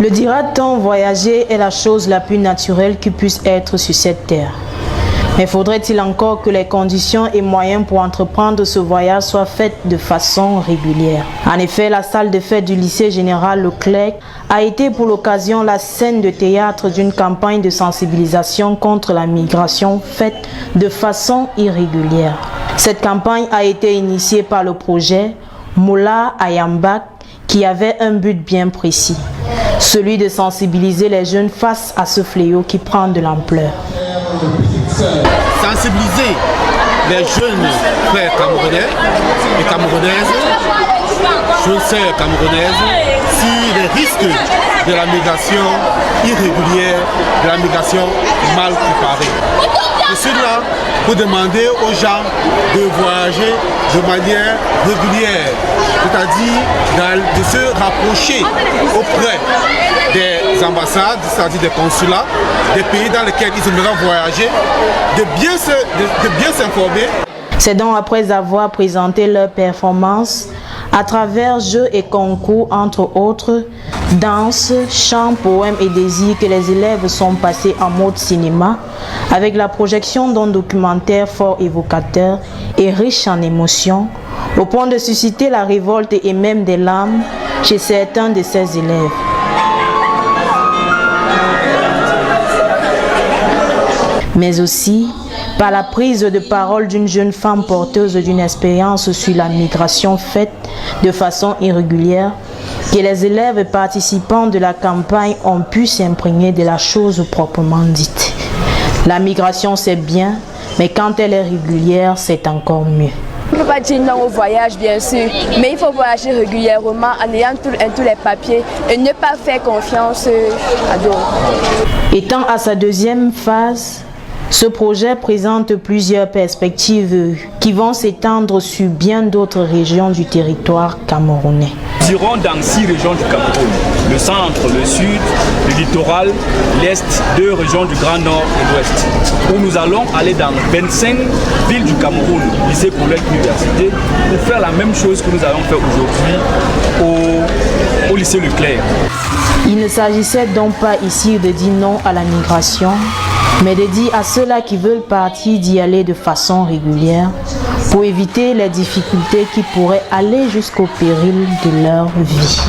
Le dira-t-on, voyager est la chose la plus naturelle qui puisse être sur cette terre. Mais faudrait-il encore que les conditions et moyens pour entreprendre ce voyage soient faits de façon régulière. En effet, la salle de fête du lycée général Leclerc a été pour l'occasion la scène de théâtre d'une campagne de sensibilisation contre la migration faite de façon irrégulière. Cette campagne a été initiée par le projet Mola Ayambak qui avait un but bien précis, celui de sensibiliser les jeunes face à ce fléau qui prend de l'ampleur. Sensibiliser les jeunes frères camerounais et camerounaises, jeunes sœurs camerounaises, sur les risques de la migration irrégulière, de la migration mal préparée. Je suis là pour demander aux gens de voyager de manière régulière, c'est-à-dire de se rapprocher auprès des ambassades, c'est-à-dire des consulats, des pays dans lesquels ils aimeraient voyager, de bien s'informer. C'est donc après avoir présenté leur performance à travers jeux et concours, entre autres, danse, chant, poèmes et désirs, que les élèves sont passés en mode cinéma avec la projection d'un documentaire fort évocateur et riche en émotions, au point de susciter la révolte et même des larmes chez certains de ces élèves. Mais aussi par la prise de parole d'une jeune femme porteuse d'une expérience sur la migration faite de façon irrégulière, que les élèves participants de la campagne ont pu s'imprégner de la chose proprement dite. La migration c'est bien, mais quand elle est régulière, c'est encore mieux. On ne peut pas dire non au voyage, bien sûr, mais il faut voyager régulièrement en ayant tous les papiers et ne pas faire confiance à d'autres. Étant à sa deuxième phase, ce projet présente plusieurs perspectives qui vont s'étendre sur bien d'autres régions du territoire camerounais. Nous irons dans 6 régions du Cameroun, le centre, le sud, le littoral, l'est, 2 régions du Grand Nord et l'ouest, où nous allons aller dans 25 villes du Cameroun, lycée, collège, université, pour faire la même chose que nous allons faire aujourd'hui au lycée Leclerc. Il ne s'agissait donc pas ici de dire non à la migration, mais de dire à ceux-là qui veulent partir d'y aller de façon régulière pour éviter les difficultés qui pourraient aller jusqu'au péril de leur vie.